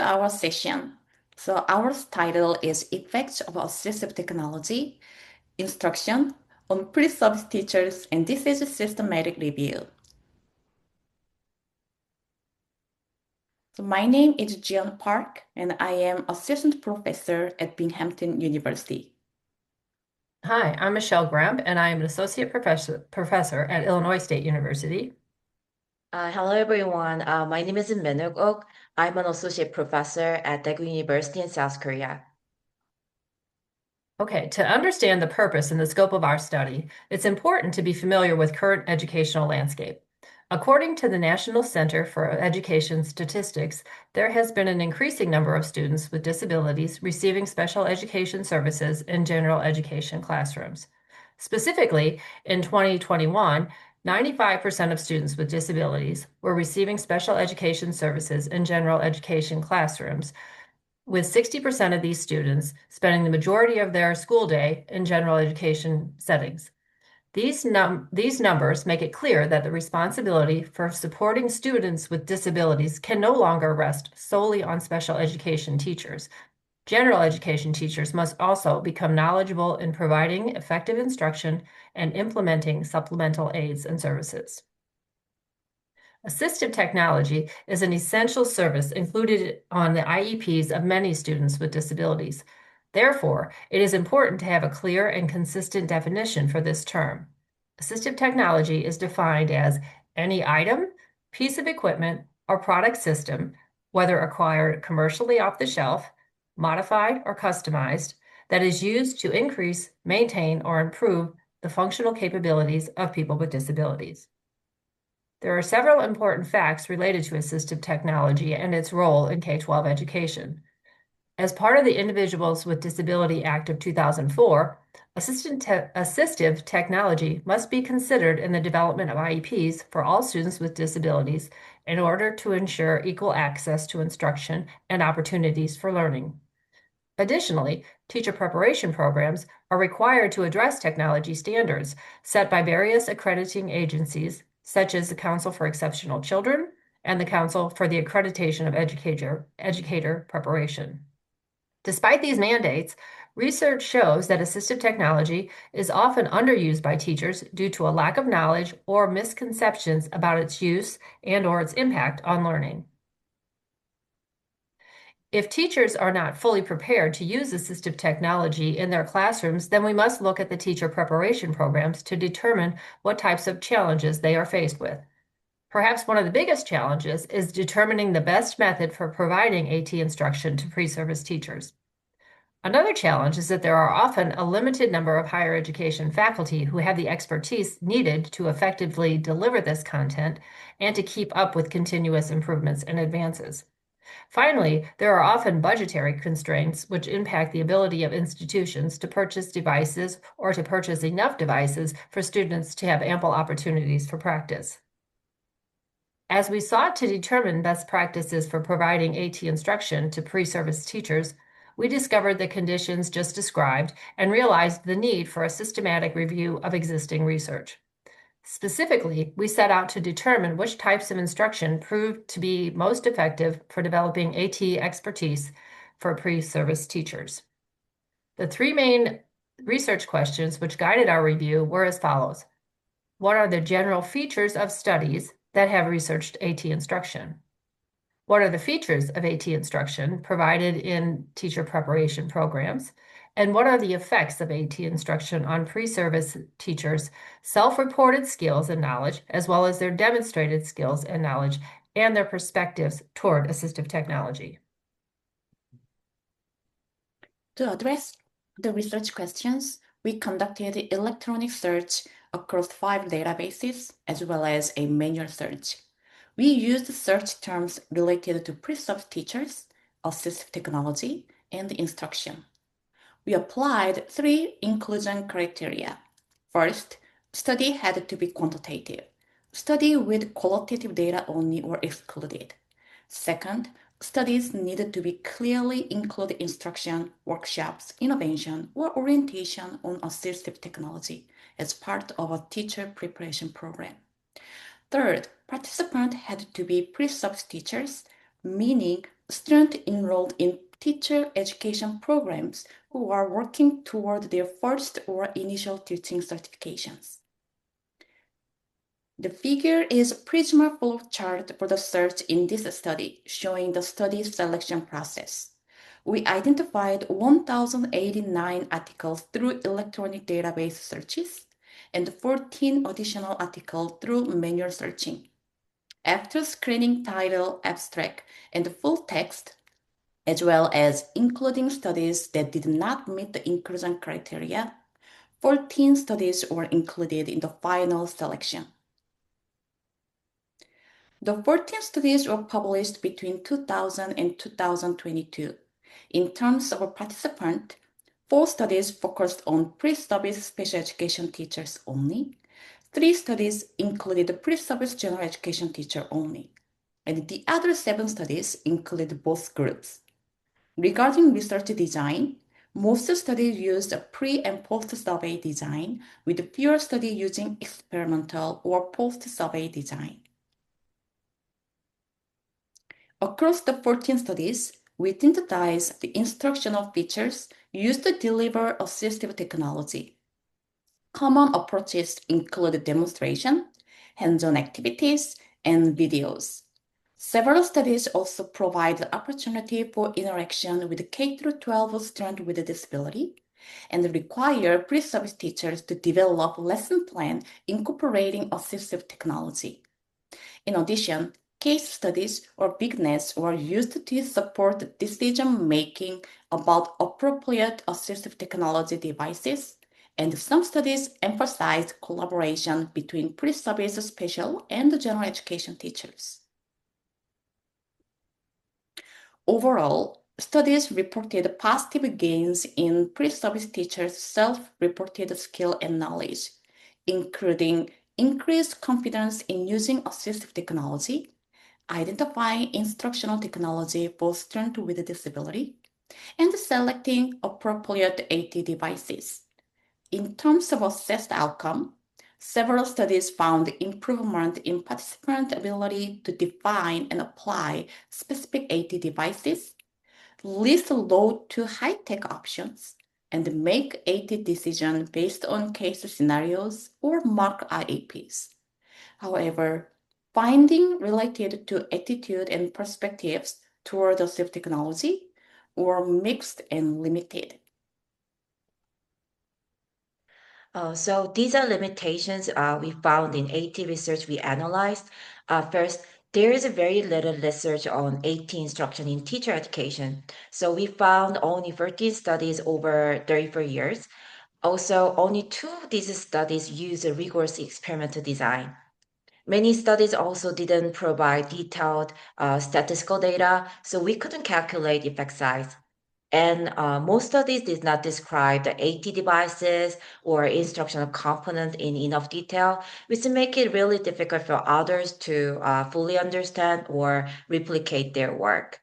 our session. So our title is Effects of Assistive Technology, Instruction on Pre-Service Teachers, and this is a systematic review. So my name is Jian Park, and I am Assistant Professor at Binghamton University. Hi, I'm Michelle Grump, and I am an associate professor at Illinois State University. Hello, everyone. My name is Minuk Ok. I'm an associate professor at Daegu University in South Korea. Okay, to understand the purpose and the scope of our study, it's important to be familiar with current educational landscape. According to the National Center for Education Statistics, there has been an increasing number of students with disabilities receiving special education services in general education classrooms. Specifically, in 2021, 95% of students with disabilities were receiving special education services in general education classrooms, with 60% of these students spending the majority of their school day in general education settings. These numbers make it clear that the responsibility for supporting students with disabilities can no longer rest solely on special education teachers. General education teachers must also become knowledgeable in providing effective instruction and implementing supplemental aids and services. Assistive technology is an essential service included on the IEPs of many students with disabilities. Therefore, it is important to have a clear and consistent definition for this term. Assistive technology is defined as any item, piece of equipment, or product system, whether acquired commercially off the shelf, modified, or customized, that is used to increase, maintain, or improve the functional capabilities of people with disabilities. There are several important facts related to assistive technology and its role in K-12 education. As part of the Individuals with Disability Act of 2004, assistive technology must be considered in the development of IEPs for all students with disabilities in order to ensure equal access to instruction and opportunities for learning. Additionally, teacher preparation programs are required to address technology standards set by various accrediting agencies, such as the Council for Exceptional Children and the Council for the Accreditation of Educator Preparation. Despite these mandates, research shows that assistive technology is often underused by teachers due to a lack of knowledge or misconceptions about its use and/or its impact on learning. If teachers are not fully prepared to use assistive technology in their classrooms, then we must look at the teacher preparation programs to determine what types of challenges they are faced with. Perhaps one of the biggest challenges is determining the best method for providing AT instruction to pre-service teachers. Another challenge is that there are often a limited number of higher education faculty who have the expertise needed to effectively deliver this content and to keep up with continuous improvements and advances. Finally, there are often budgetary constraints which impact the ability of institutions to purchase devices or to purchase enough devices for students to have ample opportunities for practice. As we sought to determine best practices for providing AT instruction to pre-service teachers, we discovered the conditions just described and realized the need for a systematic review of existing research. Specifically, we set out to determine which types of instruction proved to be most effective for developing AT expertise for pre-service teachers. The three main research questions which guided our review were as follows. What are the general features of studies that have researched AT instruction? What are the features of AT instruction provided in teacher preparation programs? And what are the effects of AT instruction on pre-service teachers' self-reported skills and knowledge, as well as their demonstrated skills and knowledge, and their perspectives toward assistive technology? To address the research questions, we conducted electronic search across 5 databases as well as a manual search. We used search terms related to pre-service teachers, assistive technology, and instruction. We applied 3 inclusion criteria. First, study had to be quantitative. Study with qualitative data only were excluded. Second, studies needed to be clearly include instruction, workshops, innovation, or orientation on assistive technology as part of a teacher preparation program. Third, participants had to be pre-service teachers, meaning students enrolled in teacher education programs who are working toward their first or initial teaching certifications. The figure is a Prisma flow chart for the search in this study, showing the study selection process. We identified 1,089 articles through electronic database searches and 14 additional articles through manual searching. After screening title, abstract, and full text, as well as including studies that did not meet the inclusion criteria, 14 studies were included in the final selection. The 14 studies were published between 2000 and 2022. In terms of a participant, 4 studies focused on pre-service special education teachers only, 3 studies included pre-service general education teacher only, and the other 7 studies included both groups. Regarding research design, most studies used a pre- and post-survey design, with fewer studies using experimental or post-survey design. Across the 14 studies, we synthesized the instructional features used to deliver assistive technology. Common approaches include demonstration, hands-on activities, and videos. Several studies also provide the opportunity for interaction with K-12 students with a disability and require pre-service teachers to develop lesson plan incorporating assistive technology. In addition, case studies or bigness were used to support decision-making about appropriate assistive technology devices, and some studies emphasized collaboration between pre-service special and general education teachers. Overall, studies reported positive gains in pre-service teachers' self-reported skill and knowledge, including increased confidence in using assistive technology, identifying instructional technology for students with a disability, and selecting appropriate AT devices. In terms of assessed outcome, several studies found improvement in participant ability to define and apply specific AT devices, list low to high-tech options, and make AT decisions based on case scenarios or mock IEPs. However, findings related to attitude and perspectives toward assistive technology were mixed and limited. So these are limitations we found in AT research we analyzed. First, there is very little research on AT instruction in teacher education. So we found only 13 studies over 34 years. Also, only 2 of these studies use a rigorous experimental design. Many studies also didn't provide detailed statistical data, so we couldn't calculate effect size. And most studies did not describe the AT devices or instructional component in enough detail, which make it really difficult for others to fully understand or replicate their work.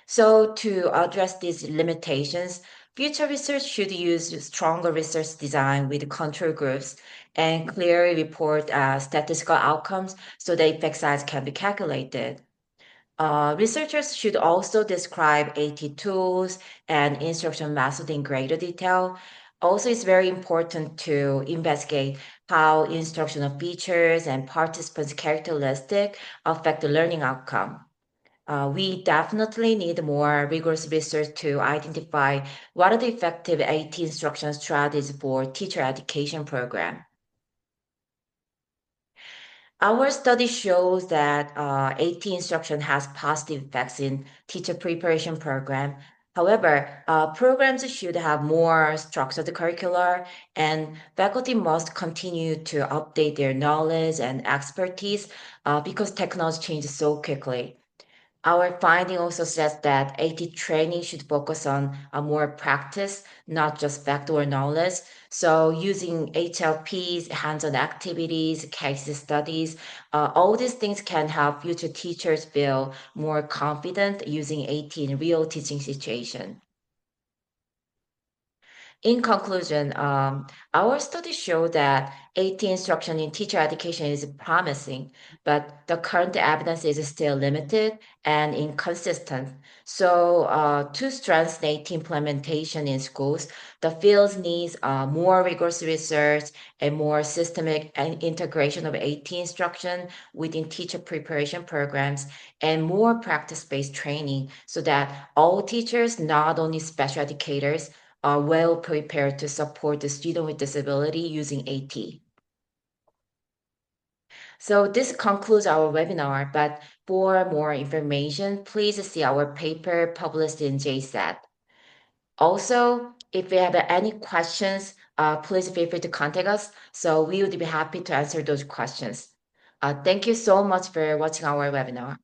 So to address these limitations, future research should use stronger research design with control groups and clearly report statistical outcomes so the effect size can be calculated. Researchers should also describe AT tools and instruction method in greater detail. Also, it's very important to investigate how instructional features and participants' characteristics affect the learning outcome. We definitely need more rigorous research to identify what are the effective AT instruction strategies for teacher education program. Our study shows that AT instruction has positive effects in teacher preparation program. However, programs should have more structured curricular, and faculty must continue to update their knowledge and expertise because technology changes so quickly. Our finding also says that AT training should focus on a more practice, not just backdoor knowledge. So using HLPs, hands-on activities, case studies, all these things can help future teachers feel more confident using AT in real teaching situation. In conclusion, our studies show that AT instruction in teacher education is promising, but the current evidence is still limited and inconsistent. So, to strengthen AT implementation in schools, the field needs more rigorous research and more systemic and integration of AT instruction within teacher preparation programs and more practice-based training so that all teachers, not only special educators, are well prepared to support the student with disability using AT. So this concludes our webinar, but for more information, please see our paper published in JSAT. Also, if you have any questions, please feel free to contact us. So we would be happy to answer those questions. Thank you so much for watching our webinar.